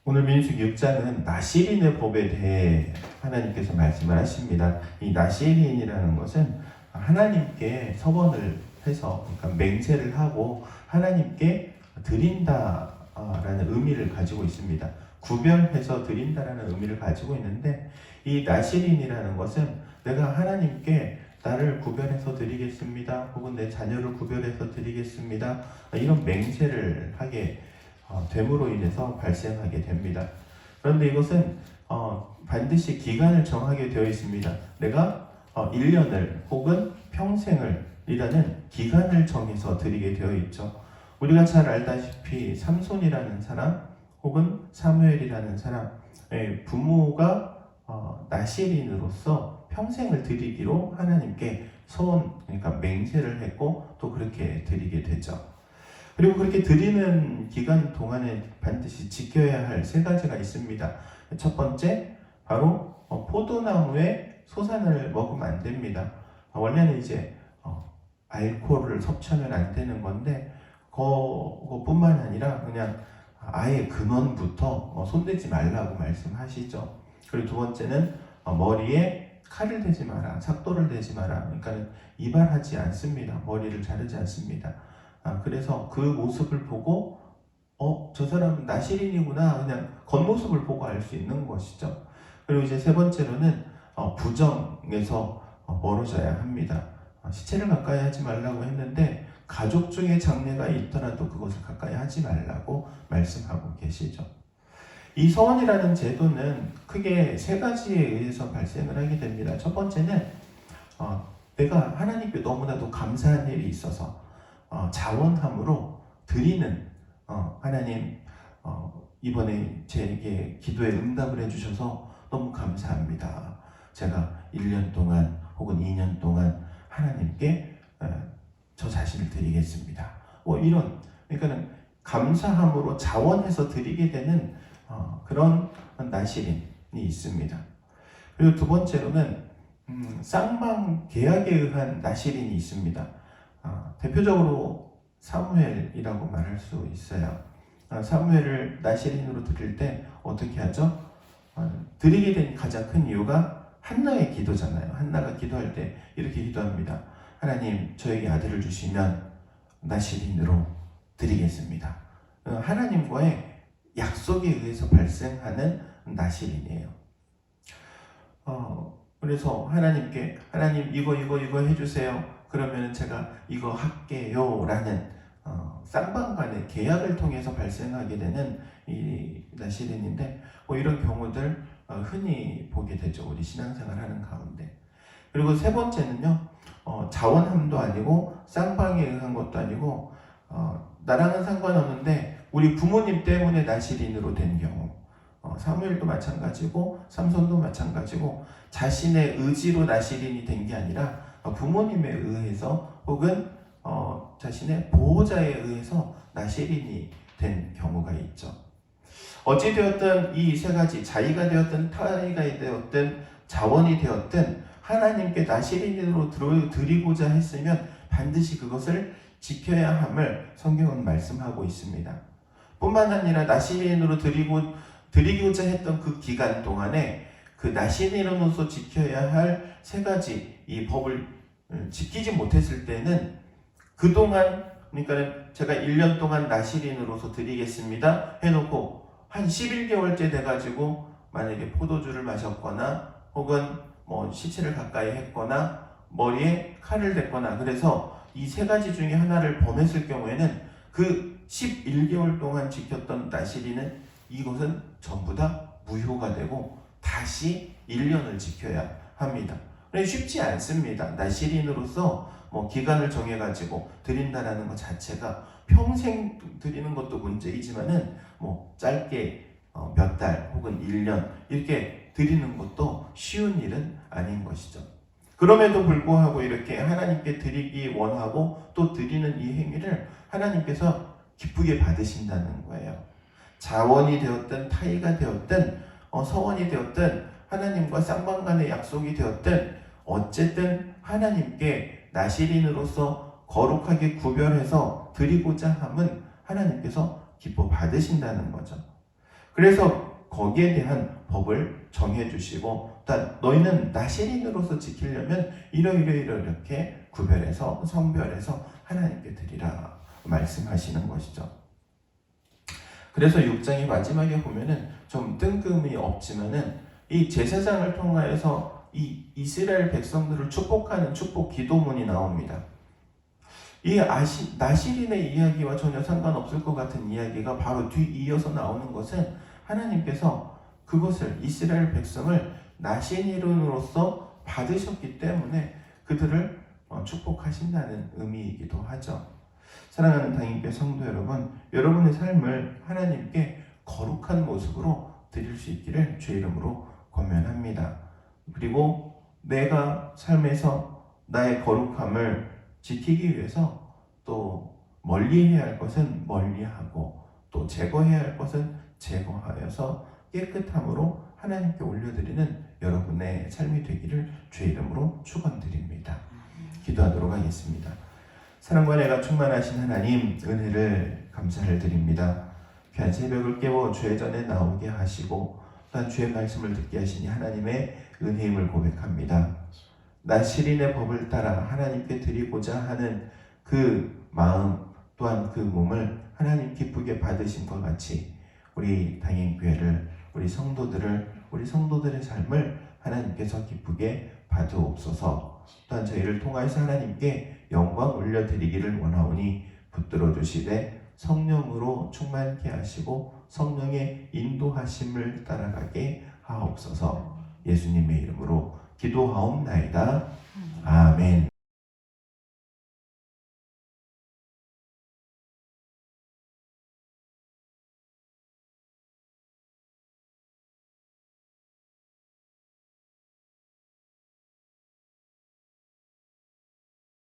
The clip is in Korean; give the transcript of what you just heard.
오늘 민수기 6장은 나시린의 법에 대해 하나님께서 말씀을 하십니다. 이 나시린이라는 것은 하나님께 서원을 해서, 그러니까 맹세를 하고 하나님께 드린다라는 의미를 가지고 있습니다. 구별해서 드린다라는 의미를 가지고 있는데, 이 나시린이라는 것은 내가 하나님께 나를 구별해서 드리겠습니다, 혹은 내 자녀를 구별해서 드리겠습니다, 이런 맹세를 하게 됨으로 인해서 발생하게 됩니다. 그런데 이것은 반드시 기간을 정하게 되어 있습니다. 내가 1년을 혹은 평생을 이라는 기간을 정해서 드리게 되어 있죠. 우리가 잘 알다시피 삼손이라는 사람 혹은 사무엘이라는 사람, 부모가 나시린으로서 평생을 드리기로 하나님께 소원, 그러니까 맹세를 했고 또 그렇게 드리게 되죠. 그리고 그렇게 드리는 기간 동안에 반드시 지켜야 할 세 가지가 있습니다. 첫 번째, 바로 포도나무의 소산을 먹으면 안 됩니다. 원래는 이제 알코올을 섭취하면 안 되는 건데, 그것뿐만 아니라 그냥 아예 근원부터 손대지 말라고 말씀하시죠. 그리고 두 번째는 머리에 칼을 대지 마라, 삭도를 대지 마라. 그러니까 이발하지 않습니다. 머리를 자르지 않습니다. 그래서 그 모습을 보고 저 사람은 나시린이구나, 그냥 겉모습을 보고 알 수 있는 것이죠. 그리고 이제 세 번째로는 부정에서 멀어져야 합니다. 시체를 가까이 하지 말라고 했는데 가족 중에 장례가 있더라도 그것을 가까이 하지 말라고 말씀하고 계시죠. 이 서원이라는 제도는 크게 세 가지에 의해서 발생을 하게 됩니다. 첫 번째는 내가 하나님께 너무나도 감사한 일이 있어서 자원함으로 드리는, 하나님 이번에 제게 기도에 응답을 해주셔서 너무 감사합니다. 제가 1년 동안 혹은 2년 동안 하나님께 저 자신을 드리겠습니다. 이런, 그러니까는 감사함으로 자원해서 드리게 되는 그런 나시린이 있습니다. 그리고 두 번째로는 쌍방 계약에 의한 나시린이 있습니다. 대표적으로 사무엘이라고 말할 수 있어요. 사무엘을 나시린으로 드릴 때 어떻게 하죠? 드리게 된 가장 큰 이유가 한나의 기도잖아요. 한나가 기도할 때 이렇게 기도합니다. 하나님, 저에게 아들을 주시면 나시린으로 드리겠습니다. 하나님과의 약속에 의해서 발생하는 나시린이에요. 그래서 하나님께, 하나님 이거 해주세요. 그러면 제가 이거 할게요 라는 쌍방 간의 계약을 통해서 발생하게 되는 이 나시린인데, 이런 경우들 흔히 보게 되죠. 우리 신앙생활 하는 가운데. 그리고 세 번째는요, 자원함도 아니고 쌍방에 의한 것도 아니고 나랑은 상관없는데 우리 부모님 때문에 나시린으로 된 경우, 사무엘도 마찬가지고 삼손도 마찬가지고 자신의 의지로 나시린이 된 게 아니라 부모님에 의해서 혹은 자신의 보호자에 의해서 나시린이 된 경우가 있죠. 어찌되었든 이 세 가지, 자의가 되었든 타의가 되었든 자원이 되었든 하나님께 나시린으로 드리고자 했으면 반드시 그것을 지켜야 함을 성경은 말씀하고 있습니다. 뿐만 아니라 나시린으로 드리고자 했던 그 기간 동안에 그 나시린으로서 지켜야 할 세 가지 이 법을 지키지 못했을 때는 그동안, 그러니까 제가 1년 동안 나시린으로서 드리겠습니다 해놓고 한 11개월째 돼가지고 만약에 포도주를 마셨거나 혹은 시체를 가까이 했거나 머리에 칼을 댔거나, 그래서 이 세 가지 중에 하나를 범했을 경우에는 그 11개월 동안 지켰던 나시린은 이것은 전부 다 무효가 되고 다시 1년을 지켜야 합니다. 쉽지 않습니다. 나시린으로서 기간을 정해가지고 드린다라는 것 자체가 평생 드리는 것도 문제이지만은 짧게 몇 달 혹은 1년 이렇게 드리는 것도 쉬운 일은 아닌 것이죠. 그럼에도 불구하고 이렇게 하나님께 드리기 원하고 또 드리는 이 행위를 하나님께서 기쁘게 받으신다는 거예요. 자원이 되었든 타의가 되었든 서원이 되었든 하나님과 쌍방 간의 약속이 되었든 어쨌든 하나님께 나시린으로서 거룩하게 구별해서 드리고자 함은 하나님께서 기뻐 받으신다는 거죠. 그래서 거기에 대한 법을 정해주시고, 너희는 나시린으로서 지키려면 이렇게 구별해서 성별해서 하나님께 드리라 말씀하시는 것이죠. 그래서 6장의 마지막에 보면은 좀 뜬금이 없지만은 이 제사장을 통하여서 이 이스라엘 백성들을 축복하는 축복 기도문이 나옵니다. 이 나시린의 이야기와 전혀 상관없을 것 같은 이야기가 바로 뒤이어서 나오는 것은 하나님께서 그것을 이스라엘 백성을 나시린으로서 받으셨기 때문에 그들을 축복하신다는 의미이기도 하죠. 사랑하는 당임교 성도 여러분, 여러분의 삶을 하나님께 거룩한 모습으로 드릴 수 있기를 주의 이름으로 권면합니다. 그리고 내가 삶에서 나의 거룩함을 지키기 위해서 또 멀리해야 할 것은 멀리하고 또 제거해야 할 것은 제거하여서 깨끗함으로 하나님께 올려드리는 여러분의 삶이 되기를 주의 이름으로 축원드립니다. 기도하도록 하겠습니다. 사랑과 은혜가 충만하신 하나님, 은혜를 감사를 드립니다. 귀한 새벽을 깨워 주의 전에 나오게 하시고 또한 주의 말씀을 듣게 하시니 하나님의 은혜임을 고백합니다. 나시린의 법을 따라 하나님께 드리고자 하는 그 마음 또한 그 몸을 하나님 기쁘게 받으신 것 같이 우리 당행교회를, 우리 성도들의 삶을 하나님께서 기쁘게 받으옵소서. 또한 저희를 통하여서 하나님께 영광 올려드리기를 원하오니 붙들어 주시되 성령으로 충만케 하시고 성령의 인도하심을 따라가게 하옵소서. 예수님의 이름으로 기도하옵나이다. 아멘.